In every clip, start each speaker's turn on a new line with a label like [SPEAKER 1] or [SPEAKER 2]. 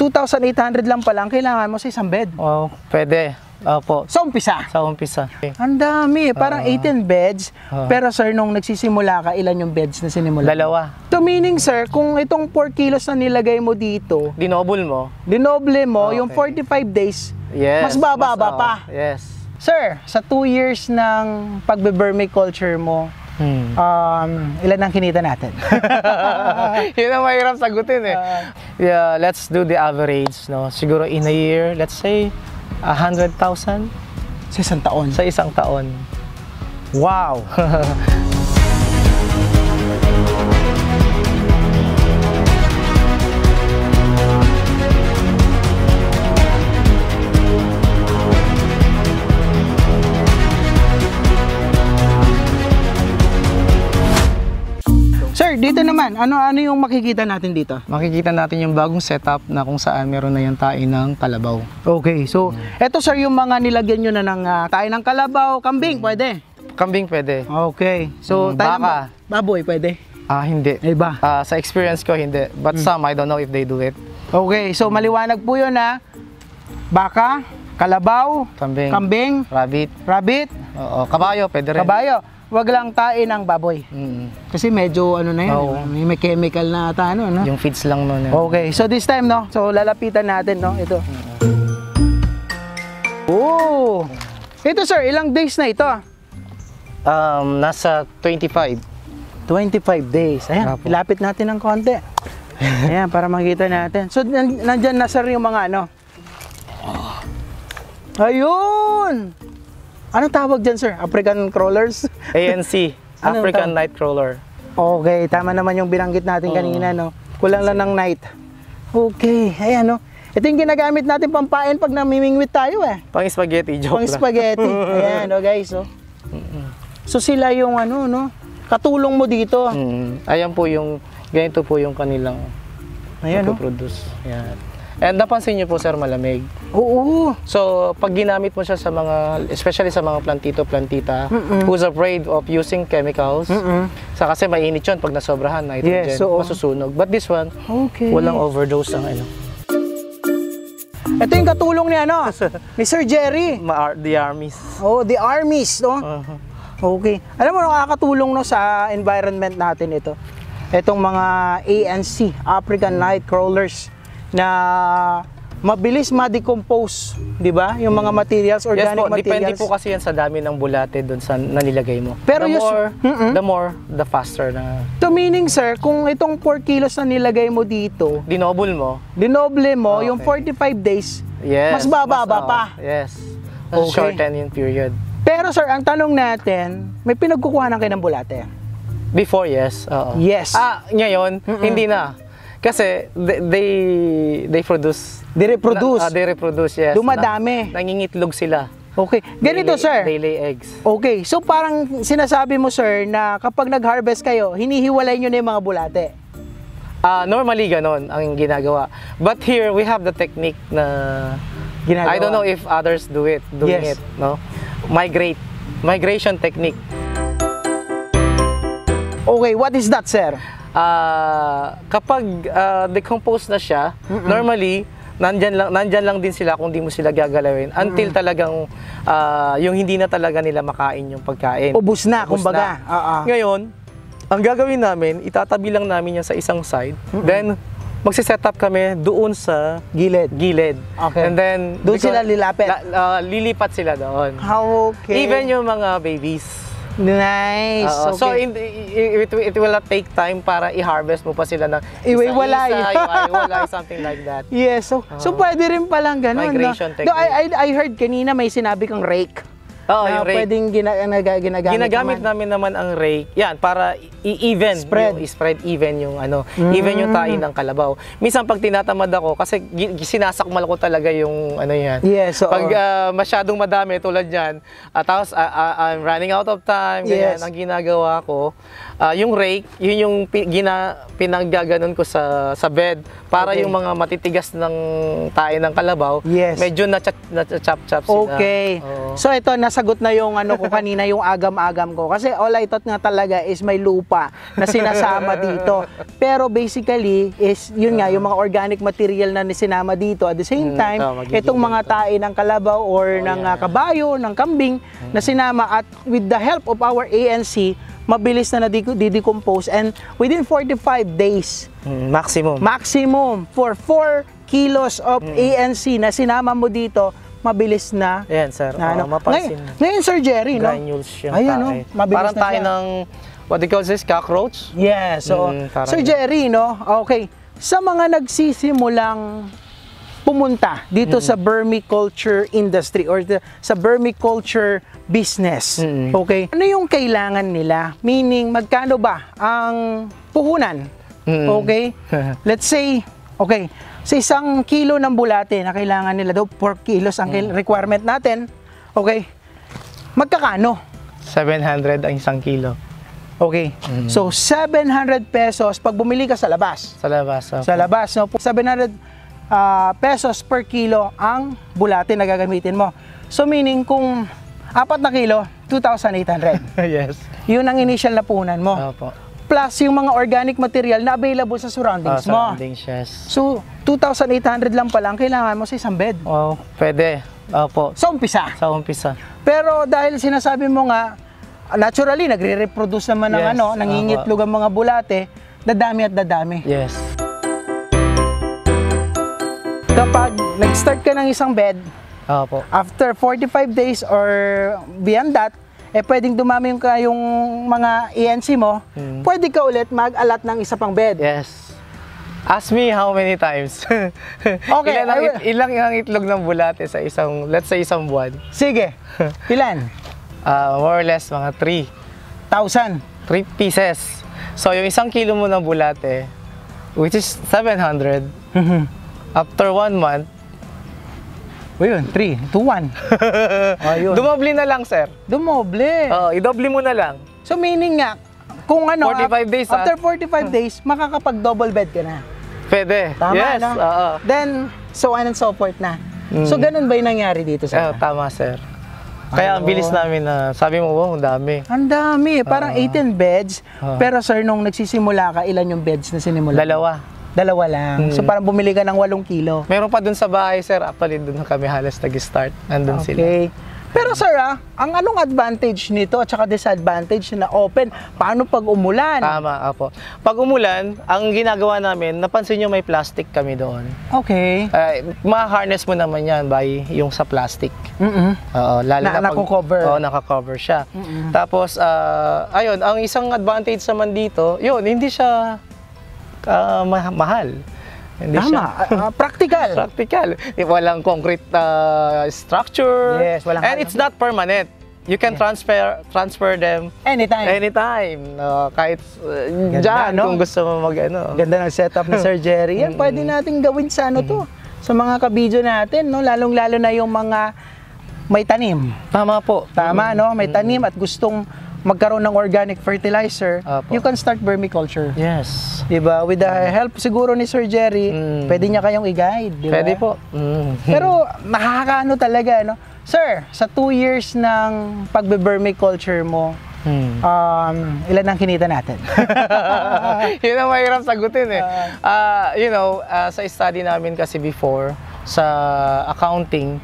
[SPEAKER 1] 2,800 lang pala ang kailangan mo sa isang bed.
[SPEAKER 2] Oh, pwede. Opo.
[SPEAKER 1] Sa umpisa.
[SPEAKER 2] Sa umpisa.
[SPEAKER 1] Ang dami. Parang 18 beds. Pero sir, nung nagsisimula ka, ilan yung beds na sinimula?
[SPEAKER 2] Dalawa.
[SPEAKER 1] So meaning sir, kung itong 4 kilos na nilagay mo dito,
[SPEAKER 2] Dinoble mo.
[SPEAKER 1] dinoble mo,
[SPEAKER 2] Okay.
[SPEAKER 1] yung 45 days,
[SPEAKER 2] Yes.
[SPEAKER 1] mas bababa pa.
[SPEAKER 2] Yes.
[SPEAKER 1] Sir, sa 2 years ng pagbe-vermiculture mo, ilan ang kinita natin?
[SPEAKER 2] Yun ang mahirap sagutin eh. Yeah, let's do the average, no? Siguro in a year, let's say 100,000
[SPEAKER 1] Sa isang taon.
[SPEAKER 2] sa isang taon.
[SPEAKER 1] Wow! Sir, dito naman, ano yung makikita natin dito?
[SPEAKER 2] Makikita natin yung bagong setup na kung saan meron na yung tae ng kalabaw.
[SPEAKER 1] Okay, so eto sir yung mga nilagyan nyo na ng tayo ng kalabaw, kambing, pwede?
[SPEAKER 2] Kambing pwede.
[SPEAKER 1] Okay, so tayo ng
[SPEAKER 2] baka.
[SPEAKER 1] baboy, pwede?
[SPEAKER 2] Hindi.
[SPEAKER 1] Iba.
[SPEAKER 2] Sa experience ko, hindi. But some, I don't know if they do it.
[SPEAKER 1] Okay, so maliwanag po yun na baka, kalabaw,
[SPEAKER 2] Kambing.
[SPEAKER 1] kambing,
[SPEAKER 2] Rabbit.
[SPEAKER 1] rabbit,
[SPEAKER 2] Oo. Kabayo, pwede rin.
[SPEAKER 1] kabayo. Wag lang tae ng baboy. Kasi medyo ano na yun,
[SPEAKER 2] Oo.
[SPEAKER 1] may chemical na ata ano, no?
[SPEAKER 2] Yung feeds lang nun.
[SPEAKER 1] Okay, so this time, no? So lalapitan natin, no? Ito. Oh! Ito sir, ilang days na ito?
[SPEAKER 2] Nasa 25.
[SPEAKER 1] 25 days. Ayan,
[SPEAKER 2] Apo.
[SPEAKER 1] ilapit natin ng konti. Ayan, para makita natin. So, nandyan na sir yung mga ano. Ayun! Ano tawag dyan sir? African crawlers?
[SPEAKER 2] ANC,
[SPEAKER 1] Ano
[SPEAKER 2] African
[SPEAKER 1] tawag?
[SPEAKER 2] Nightcrawler.
[SPEAKER 1] Okay, tama naman yung binanggit natin kanina, no? Kulang lang ng night. Okay, ayan, no? Ito yung ginagamit natin pampain pag namimingwit tayo, eh.
[SPEAKER 2] Pang spaghetti, joke
[SPEAKER 1] Pang
[SPEAKER 2] lang.
[SPEAKER 1] spaghetti. Ayan, no guys, oh. So, sila yung ano, no? Katulong mo dito.
[SPEAKER 2] Ayan po yung, ganito po yung kanilang
[SPEAKER 1] Ayan, no?
[SPEAKER 2] produce. Ayan. And napansin niyo po sir, malamig.
[SPEAKER 1] Oo.
[SPEAKER 2] So, pag ginamit mo siya sa mga, especially sa mga plantito, plantita, who's afraid of using chemicals, sa kasi mainit yun pag nasobrahan, nitrogen,
[SPEAKER 1] Yes, so,
[SPEAKER 2] masusunog. But this one,
[SPEAKER 1] Okay.
[SPEAKER 2] walang overdose ang ano.
[SPEAKER 1] Ito yung katulong ni ano, ni Sir Jerry.
[SPEAKER 2] The armies.
[SPEAKER 1] Oh, the armies, no? Okay. Alam mo, nakakatulong no sa environment natin ito. Itong mga ANC, African Nightcrawlers, na mabilis ma-decompose, di ba? Yung mga materials,
[SPEAKER 2] Yes
[SPEAKER 1] organic
[SPEAKER 2] po, depende
[SPEAKER 1] materials.
[SPEAKER 2] po kasi yan sa dami ng bulate doon sa nanilagay mo.
[SPEAKER 1] Pero
[SPEAKER 2] the more, the faster na.
[SPEAKER 1] So meaning, sir, kung itong 4 kilos na nilagay mo dito,
[SPEAKER 2] Dinoble mo.
[SPEAKER 1] dinoble mo,
[SPEAKER 2] Okay.
[SPEAKER 1] yung 45 days,
[SPEAKER 2] Yes.
[SPEAKER 1] mas bababa pa.
[SPEAKER 2] Yes.
[SPEAKER 1] Okay.
[SPEAKER 2] Shorten yung period.
[SPEAKER 1] Pero sir, ang tanong natin, may pinagkukuhanan kayo ng bulate?
[SPEAKER 2] Before, yes. Oo.
[SPEAKER 1] Yes.
[SPEAKER 2] Ngayon, hindi na. Kasi they produce.
[SPEAKER 1] Di-reproduce.
[SPEAKER 2] They reproduce, yes.
[SPEAKER 1] Dumadami.
[SPEAKER 2] Nangingitlog sila.
[SPEAKER 1] Okay. Ganito, sir.
[SPEAKER 2] They lay eggs.
[SPEAKER 1] Okay. So, parang sinasabi mo, sir, na kapag nag-harvest kayo, hinihiwalay nyo na yung mga bulate.
[SPEAKER 2] Normally, ganon ang ginagawa. But here, we have the technique na
[SPEAKER 1] Ginagawa.
[SPEAKER 2] I don't know if others doing
[SPEAKER 1] Yes.
[SPEAKER 2] it, no? Migration technique.
[SPEAKER 1] Okay. What is that, sir?
[SPEAKER 2] Kapag decompose na siya, normally nandyan lang din sila kung di mo sila gagalawin until talagang yung hindi na talaga nila makain yung pagkain.
[SPEAKER 1] Ubus na,
[SPEAKER 2] Ubus
[SPEAKER 1] kumbaga.
[SPEAKER 2] na. Ngayon, ang gagawin namin, itatabi lang namin yan sa isang side. Then, magsiset up kami doon sa gilid.
[SPEAKER 1] Okay.
[SPEAKER 2] And then,
[SPEAKER 1] Doon sila lilapit?
[SPEAKER 2] Lilipat sila doon.
[SPEAKER 1] Okay.
[SPEAKER 2] Even yung mga babies.
[SPEAKER 1] Nice. Okay.
[SPEAKER 2] So it will not take time para i-harvest mo pa sila ng
[SPEAKER 1] Iwaiwalay.
[SPEAKER 2] iwaiwalay, something like that.
[SPEAKER 1] Yes. So pwede rin palang ganun.
[SPEAKER 2] Migration
[SPEAKER 1] No?
[SPEAKER 2] technique.
[SPEAKER 1] No, I heard kanina may sinabi kang rake.
[SPEAKER 2] Oo,
[SPEAKER 1] na
[SPEAKER 2] yung rake.
[SPEAKER 1] pwedeng ginagamit
[SPEAKER 2] Ginagamit
[SPEAKER 1] naman.
[SPEAKER 2] namin naman ang rake. Yan, para i-even.
[SPEAKER 1] Spread.
[SPEAKER 2] Spread even yung ano, even yung tae ng kalabaw. Minsan pag tinatamad ako, kasi sinasakmal ko talaga yung ano yan.
[SPEAKER 1] Yes, oo.
[SPEAKER 2] Pag masyadong madami tulad yan, tapos I'm running out of time, ganyan,
[SPEAKER 1] Yes.
[SPEAKER 2] ang ginagawa ko, yung rake, yun yung pinaggaganon ko sa bed para
[SPEAKER 1] Okay.
[SPEAKER 2] yung mga matitigas ng tae ng kalabaw,
[SPEAKER 1] Yes.
[SPEAKER 2] medyo na-chop-chop sila.
[SPEAKER 1] Okay.
[SPEAKER 2] Oo.
[SPEAKER 1] So ito, nasagot na yung ano ko kanina, yung agam-agam ko. Kasi all I thought nga talaga is may lupa lupa na sinasama dito. Pero basically is yun nga yung mga organic material na sinama dito. At the same time, itong mga tae ng kalabaw or ng kabayo, ng kambing na sinama at with the help of our ANC, mabilis na nadidecompose and within 45 days maximum for 4 kilos of ANC na sinama mo dito, mabilis na.
[SPEAKER 2] Yan, sir.
[SPEAKER 1] Mapansin. Ngayon, Sir Jerry, no?
[SPEAKER 2] Granules yung
[SPEAKER 1] Ayan,
[SPEAKER 2] tae.
[SPEAKER 1] no? Mabilis
[SPEAKER 2] Parang
[SPEAKER 1] na
[SPEAKER 2] tayo
[SPEAKER 1] siya.
[SPEAKER 2] ng, what do you call this, cockroach?
[SPEAKER 1] Yes. So, Sir Jerry, no? Okay. Sa mga nagsisimulang pumunta dito sa vermiculture industry or sa vermiculture business, okay? Ano yung kailangan nila? Meaning, magkano ba ang puhunan? Okay? Let's say, okay, sa 1 kilo ng bulate na kailangan nila daw 4 kilos ang requirement natin, okay, magkakano?
[SPEAKER 2] 700 ang 1 kilo.
[SPEAKER 1] Okay, so 700 pesos pag bumili ka sa labas.
[SPEAKER 2] Sa labas. Okay.
[SPEAKER 1] Sa labas, no? 700 pesos per kilo ang bulate na gagamitin mo. So meaning kung 4 na kilo, 2,800.
[SPEAKER 2] Yes.
[SPEAKER 1] Yun ang initial na puhunan mo.
[SPEAKER 2] Opo.
[SPEAKER 1] Plus yung mga organic material na available sa surroundings mo.
[SPEAKER 2] Surroundings, yes.
[SPEAKER 1] So, 2,800 lang pala ang kailangan mo sa isang bed.
[SPEAKER 2] Oh, pwede. Opo.
[SPEAKER 1] Sa umpisa.
[SPEAKER 2] Sa umpisa.
[SPEAKER 1] Pero dahil sinasabi mo nga, naturally, nagre-reproduce naman ng nangingitlog ang mga bulate, dadami at dadami.
[SPEAKER 2] Yes.
[SPEAKER 1] Kapag nag-start ka ng isang bed,
[SPEAKER 2] Opo.
[SPEAKER 1] after 45 days or beyond that, pwedeng dumami yung mga ANC mo, pwede ka ulit mag-alat ng isa pang bed.
[SPEAKER 2] Yes. Ask me how many times.
[SPEAKER 1] Okay,
[SPEAKER 2] ilang ang itlog ng bulate sa isang, let's say isang buwan?
[SPEAKER 1] Sige. Ilan?
[SPEAKER 2] More or less mga
[SPEAKER 1] 1,000.
[SPEAKER 2] 3 pieces. So yung 1 kilo mo ng bulate, which is 700, after 1 month,
[SPEAKER 1] O yun, 3, 2, 1. Ayun.
[SPEAKER 2] dumoble na lang, sir.
[SPEAKER 1] Dumoble.
[SPEAKER 2] I-doble mo na lang.
[SPEAKER 1] So meaning nga, kung ano,
[SPEAKER 2] 45 days,
[SPEAKER 1] after 45 days, makakapag-double bed ka na.
[SPEAKER 2] Pwede.
[SPEAKER 1] Tama,
[SPEAKER 2] yes.
[SPEAKER 1] no? Then, so on and so forth na. So ganun ba yung nangyari dito sa
[SPEAKER 2] tama, sir. Kaya ang bilis namin na, sabi mo, wow, ang dami.
[SPEAKER 1] Ang dami. Parang 18 beds. Pero sir, nung nagsisimula ka, ilan yung beds na sinimula? Dalawa lang. So parang bumili ka ng 8 kilo.
[SPEAKER 2] Meron pa dun sa bahay, sir. Actually, dun kami halos nag-start. Nandun sila.
[SPEAKER 1] Okay. Pero sir, ang anong advantage nito at saka disadvantage na open? Paano pag umulan?
[SPEAKER 2] Tama, apo. Pag umulan, ang ginagawa namin, napansin nyo may plastic kami doon.
[SPEAKER 1] Okay.
[SPEAKER 2] Ma-harness mo naman yan by yung sa plastic. Oo, lalo na pag
[SPEAKER 1] nako-cover.
[SPEAKER 2] Oo, naka-cover siya. Tapos, ayun, ang isang advantage naman dito, yun, hindi siya mahal. Hindi
[SPEAKER 1] Tama. Practical.
[SPEAKER 2] Practical. Walang concrete structure.
[SPEAKER 1] Yes, walang
[SPEAKER 2] and it's not permanent. You can transfer them
[SPEAKER 1] Anytime.
[SPEAKER 2] kahit
[SPEAKER 1] Ganda,
[SPEAKER 2] dyan
[SPEAKER 1] no?
[SPEAKER 2] kung gusto mo mag-ano.
[SPEAKER 1] Ganda ng setup ni Sir Jerry. Yan, pwede natin gawin sa ano to. Sa mga kabidyo natin, no? Lalong-lalo na yung mga may tanim.
[SPEAKER 2] Tama po.
[SPEAKER 1] Tama, no? May tanim at gustong magkaroon ng organic fertilizer, you can start vermiculture.
[SPEAKER 2] Yes.
[SPEAKER 1] Diba? With the help siguro ni Sir Jerry, pwede niya kayong i-guide. Diba?
[SPEAKER 2] Pwede po.
[SPEAKER 1] Pero nakakano talaga, no? Sir, sa 2 years ng pagbe-vermiculture mo, ilan ang kinita natin?
[SPEAKER 2] Yun ang mahirap sagutin eh. Sa study namin kasi before, sa accounting,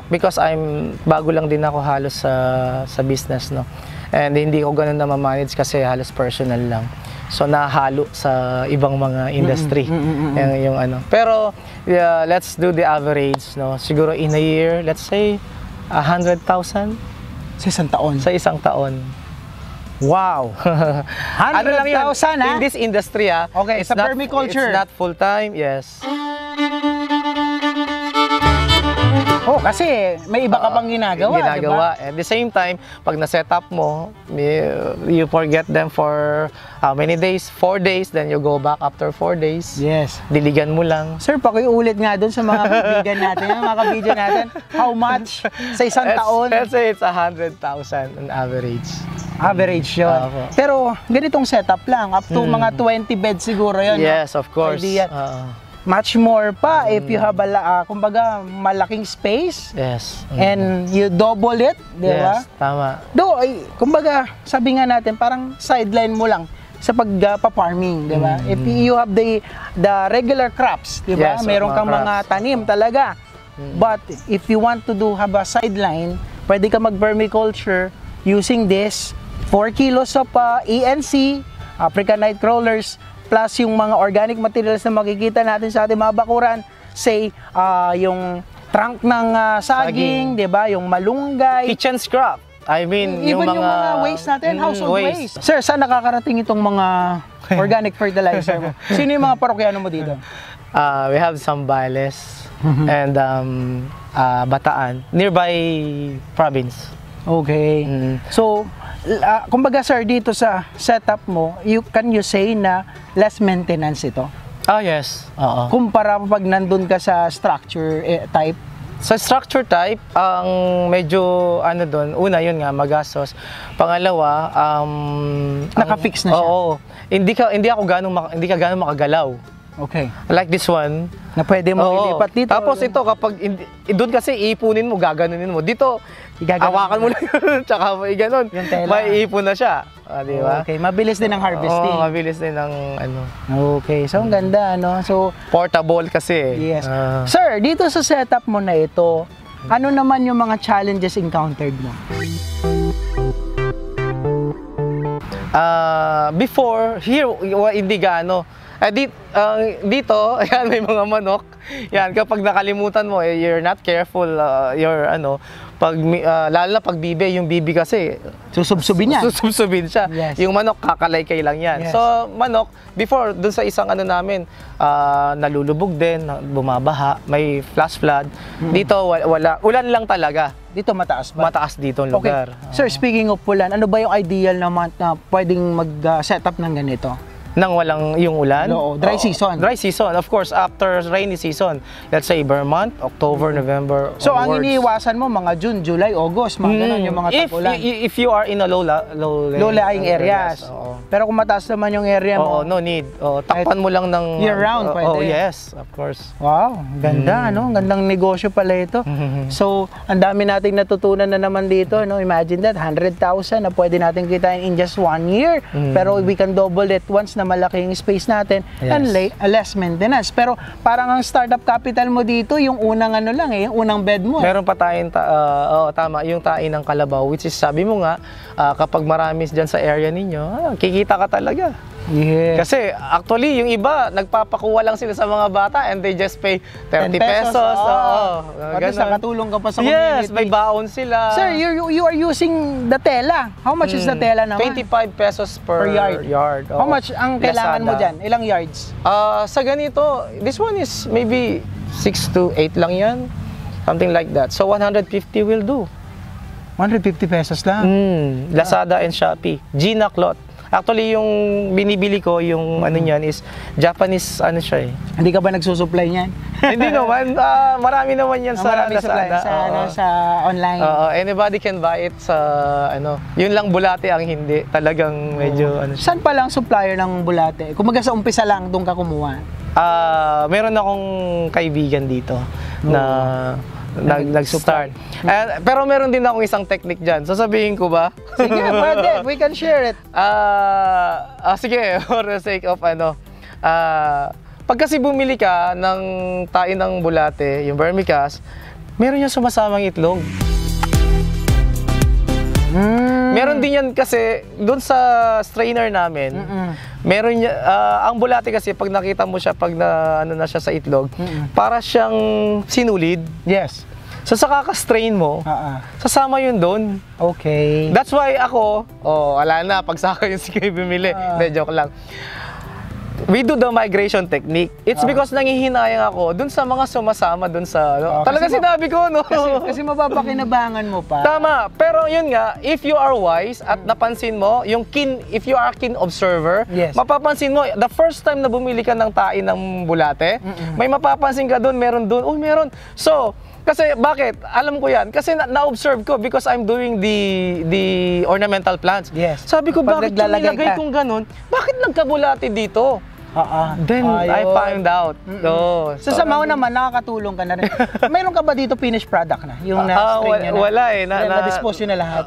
[SPEAKER 2] because bago lang din ako halos sa business, no? And hindi ko ganun na ma-manage kasi halos personal lang. So nahalo sa ibang mga industry. Yung ano. Pero let's do the average, no. Siguro in a year, let's say 100,000
[SPEAKER 1] sa isang taon.
[SPEAKER 2] Sa isang taon.
[SPEAKER 1] Wow. 100,000
[SPEAKER 2] in this industry,
[SPEAKER 1] Okay, sa vermiculture.
[SPEAKER 2] It's not full time, yes.
[SPEAKER 1] Oh, kasi may iba ka pang ginagawa,
[SPEAKER 2] Diba? At the same time, pag na-set up mo, you forget them for how many days? 4 days, then you go back after 4 days.
[SPEAKER 1] Yes.
[SPEAKER 2] Diligan mo lang.
[SPEAKER 1] Sir, pakiulit nga doon sa mga kaibigan natin, mga kabidyo natin, how much sa isang taon?
[SPEAKER 2] Let's say it's 100,000 on average.
[SPEAKER 1] Average yun. Pero ganitong setup lang, up to mga 20 beds siguro yun.
[SPEAKER 2] Yes, of course.
[SPEAKER 1] much more pa if you have kumbaga malaking space
[SPEAKER 2] Yes.
[SPEAKER 1] and you double it, di ba?
[SPEAKER 2] Yes, tama.
[SPEAKER 1] Do, ay, kumbaga, sabi nga natin, parang sideline mo lang sa pagpa-farming, di ba? If you have the regular crops, di ba?
[SPEAKER 2] Yes,
[SPEAKER 1] Meron kang
[SPEAKER 2] mga
[SPEAKER 1] mga tanim talaga. But if you want to have a sideline, pwede ka mag-vermiculture using this 4 kilos of ENC, African Night Crawlers, plus yung mga organic materials na makikita natin sa ating mga bakuran, say, yung trunk ng saging, di ba? Yung malunggay.
[SPEAKER 2] Kitchen scrap. I mean,
[SPEAKER 1] Even yung mga waste natin, household waste. Sir, saan nakakarating itong mga organic fertilizer mo? Sino yung mga parokyano mo dito?
[SPEAKER 2] We have Zambales and Bataan, nearby province.
[SPEAKER 1] Okay. So, kumbaga sir, dito sa setup mo, can you say na less maintenance ito?
[SPEAKER 2] Oh, yes. Oo.
[SPEAKER 1] Kumpara pag nandun ka sa structure type?
[SPEAKER 2] Sa structure type, ang medyo doon, una yun nga, magastos. Pangalawa,
[SPEAKER 1] Naka-fix na siya?
[SPEAKER 2] Oo. Hindi ka ganong makagalaw.
[SPEAKER 1] Okay.
[SPEAKER 2] Like this one.
[SPEAKER 1] Na pwede mo ilipat dito.
[SPEAKER 2] Tapos ito, kapag doon kasi iipunin mo, gaganunin mo. Dito, hawakan mo lang yun, tsaka may ganon.
[SPEAKER 1] Yung tela.
[SPEAKER 2] May ipon na siya. Di ba?
[SPEAKER 1] Okay, mabilis din ang harvesting.
[SPEAKER 2] Oo, mabilis din ang
[SPEAKER 1] Okay, so ang ganda, no? So,
[SPEAKER 2] portable kasi.
[SPEAKER 1] yes. Sir, dito sa setup mo na ito, ano naman yung mga challenges encountered mo?
[SPEAKER 2] Before, here, hindi gaano. Dito, ayan, may mga manok. Yan, kapag nakalimutan mo, you're not careful, lalo na pag bibe, yung bibi kasi,
[SPEAKER 1] Susubsubin yan.
[SPEAKER 2] susubsubin siya.
[SPEAKER 1] Yes.
[SPEAKER 2] Yung manok, kakalaykay lang yan.
[SPEAKER 1] Yes.
[SPEAKER 2] So, manok, before, dun sa isang namin, nalulubog din, bumabaha, may flash flood. Dito, wala. Ulan lang talaga.
[SPEAKER 1] Dito mataas ba?
[SPEAKER 2] Mataas dito ang lugar.
[SPEAKER 1] Sir, speaking of ulan, ano ba yung ideal na month na pwedeng mag-setup ng ganito?
[SPEAKER 2] Nang walang yung ulan?
[SPEAKER 1] No, dry season.
[SPEAKER 2] Dry season, of course, after rainy season. Let's say, Vermont, October, November,
[SPEAKER 1] So, ang
[SPEAKER 2] onwards.
[SPEAKER 1] iniiwasan mo, mga June, July, August, mga ganun, yung mga tag-ulan.
[SPEAKER 2] If you are in a
[SPEAKER 1] Low-lying areas.
[SPEAKER 2] Oo.
[SPEAKER 1] Pero kung mataas naman yung area mo,
[SPEAKER 2] Oo, no need. Takpan mo lang ng...
[SPEAKER 1] Year-round, pwede.
[SPEAKER 2] Oh, yes, of course.
[SPEAKER 1] wow, ganda, no? Gandang negosyo pala ito. So, ang dami nating natutunan na naman dito, no? Imagine that, 100,000 na pwede natin kitain in just 1 year. Pero we can double it once na malaki yung space natin and less maintenance. Pero parang ang startup capital mo dito, yung unang yung unang bed mo.
[SPEAKER 2] Meron pa tayong, tama, yung tain ng kalabaw, which is sabi mo nga, kapag marami dyan sa area ninyo, kikita ka talaga.
[SPEAKER 1] Yeah.
[SPEAKER 2] Kasi actually, yung iba, nagpapakuha lang sila sa mga bata and they just pay 30 pesos. Oo.
[SPEAKER 1] At least nakatulong ka pa sa community.
[SPEAKER 2] Yes, may baon sila.
[SPEAKER 1] Sir, you are using the tela. How much is the tela naman?
[SPEAKER 2] 25 pesos per yard.
[SPEAKER 1] How much ang kailangan mo dyan? Ilang yards?
[SPEAKER 2] Sa ganito, this one is maybe 6 to 8 lang yan. Something like that. So 150 will do.
[SPEAKER 1] 150 pesos lang.
[SPEAKER 2] Lazada and Shopee. Gina Cloth. Actually, yung binibili ko, yung niyan is Japanese, siya eh.
[SPEAKER 1] Hindi ka ba nagsusupply niyan?
[SPEAKER 2] Hindi naman, marami naman yan sa
[SPEAKER 1] marami
[SPEAKER 2] Lazada.
[SPEAKER 1] Sa online.
[SPEAKER 2] Anybody can buy it sa, yun lang bulate ang hindi. Talagang medyo,
[SPEAKER 1] Saan pa lang supplier ng bulate? Kumaga sa umpisa lang, doon ka kumuha?
[SPEAKER 2] Meron akong kaibigan dito na nag-start. Pero meron din akong isang technique dyan. Sasabihin ko ba?
[SPEAKER 1] Sige, pwede. We can share it.
[SPEAKER 2] Sige, for the sake of pag kasi bumili ka ng tain ng bulate, yung vermicast, meron yung sumasamang itlog. Meron din yan kasi doon sa strainer namin. Meron ang bulate kasi pag nakita mo siya pag na siya sa itlog, para siyang sinulid.
[SPEAKER 1] Yes.
[SPEAKER 2] So sa kaka-strain mo, sasama yun doon.
[SPEAKER 1] Okay.
[SPEAKER 2] That's why ako, wala na pag sa akin yung sige bumili. Hindi, joke lang. We do the migration technique. It's because nangihinayang ako dun sa mga sumasama dun sa talaga sinabi ko, no?
[SPEAKER 1] Kasi mapapakinabangan mo pa.
[SPEAKER 2] Tama. Pero yun nga, if you are wise at napansin mo, if you are keen observer, mapapansin mo, the first time na bumili ka ng tain ng bulate, may mapapansin ka dun, meron. So, kasi bakit? Alam ko yan. Kasi na-observe ko because I'm doing the ornamental plants.
[SPEAKER 1] Yes.
[SPEAKER 2] Sabi ko, bakit yung nilagay kong ganun? Bakit nagkabulati dito? Then I
[SPEAKER 1] Ayun.
[SPEAKER 2] found out.
[SPEAKER 1] So sa Mau naman, nakakatulong ka na rin. Mayroon ka ba dito finished product na? Yung na-string niya na?
[SPEAKER 2] wala eh.
[SPEAKER 1] Na-dispose yun na lahat?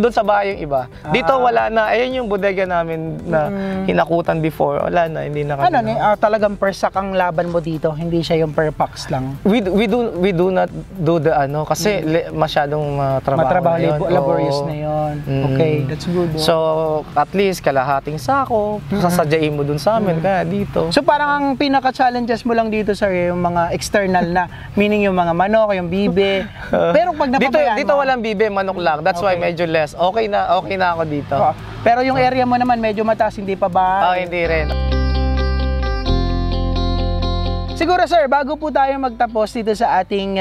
[SPEAKER 2] Doon sa bahay yung iba. Dito wala na. Ayun yung bodega namin na hinakutan before. Wala na, hindi na kami.
[SPEAKER 1] Talagang per sack ang laban mo dito, hindi siya yung per packs lang.
[SPEAKER 2] We do not do the kasi masyadong trabaho na yun.
[SPEAKER 1] Laborious na yun. Okay, that's good.
[SPEAKER 2] So, at least kalahating sako, sasadyain mo dun sa amin, kaya dito.
[SPEAKER 1] So parang ang pinaka-challenges mo lang dito, sir, yung mga external na, meaning yung mga manok, yung bibe. Pero pag napabayaan
[SPEAKER 2] dito walang bibe, manok lang. That's why medyo less. Okay na ako dito.
[SPEAKER 1] Pero yung area mo naman medyo mataas, hindi pa ba?
[SPEAKER 2] Hindi rin.
[SPEAKER 1] Siguro sir, bago po tayo magtapos dito sa ating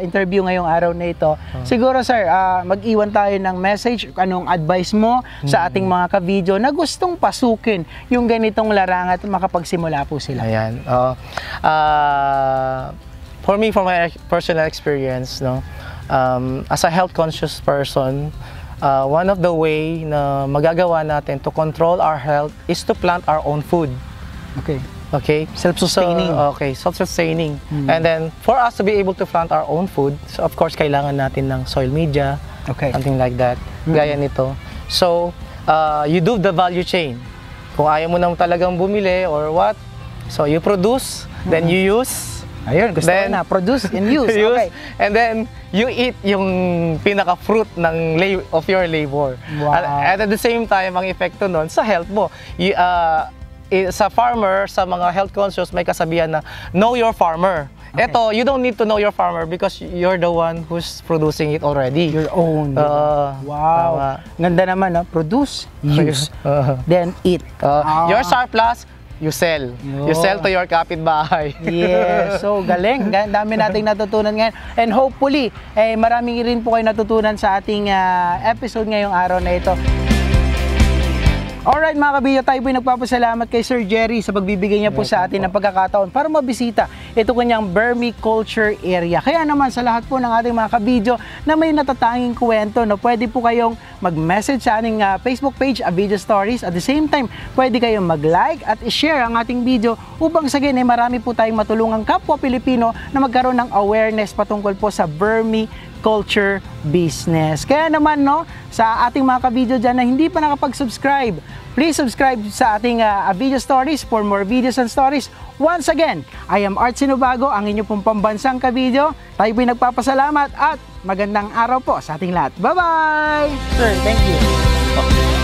[SPEAKER 1] interview ngayong araw na ito, siguro sir, mag-iwan tayo ng message, anong advice mo sa ating mga ka-video na gustong pasukin yung ganitong larangan at makapagsimula po sila.
[SPEAKER 2] Ayan. For me, from my personal experience, as a health conscious person, one of the way na magagawa natin to control our health is to plant our own food. Okay,
[SPEAKER 1] self-sustaining.
[SPEAKER 2] Self-sustaining. And then for us to be able to plant our own food, so of course kailangan natin ng soil media, something like that, gaya nito. So you do the value chain. Kung ayaw mo naman talagang bumili or what, so you produce, then you use.
[SPEAKER 1] Ayun, gusto ko na, produce and use. Okay.
[SPEAKER 2] And then you eat yung pinaka-fruit of your labor.
[SPEAKER 1] Wow.
[SPEAKER 2] And at the same time, ang epekto nun sa health mo. Sa farmer, sa mga health conscious, may kasabihan na know your farmer. Ito, you don't need to know your farmer because you're the one who's producing it already.
[SPEAKER 1] Your own. Wow. Ganda naman, no? Produce, use, then eat.
[SPEAKER 2] Your surplus, you sell. You sell to your kapitbahay.
[SPEAKER 1] Yes. So, galing. Dami nating natutunan ngayon. And hopefully, marami rin po kayo natutunan sa ating episode ngayong araw na ito. Alright mga kabidyo, tayo po'y nagpapasalamat kay Sir Jerry sa pagbibigay niya po sa atin ng pagkakataon para mabisita ito kanyang vermiculture area. Kaya naman sa lahat po ng ating mga kabidyo na may natatanging kwento, pwede po kayong mag-message sa ating Facebook page, Video Stories. At the same time, pwede kayong mag-like at i-share ang ating video upang sa ganyan marami po tayong matulungang kapwa Pilipino na magkaroon ng awareness patungkol po sa vermiculture business. Kaya naman sa ating mga ka-video dyan na hindi pa nakapag-subscribe, please subscribe sa ating Video Stories for more videos and stories. Once again, I am Art Sinubago, ang inyo pong pambansang ka-video. Tayo po'y nagpapasalamat at magandang araw po sa ating lahat. Bye-bye! Sir, thank you.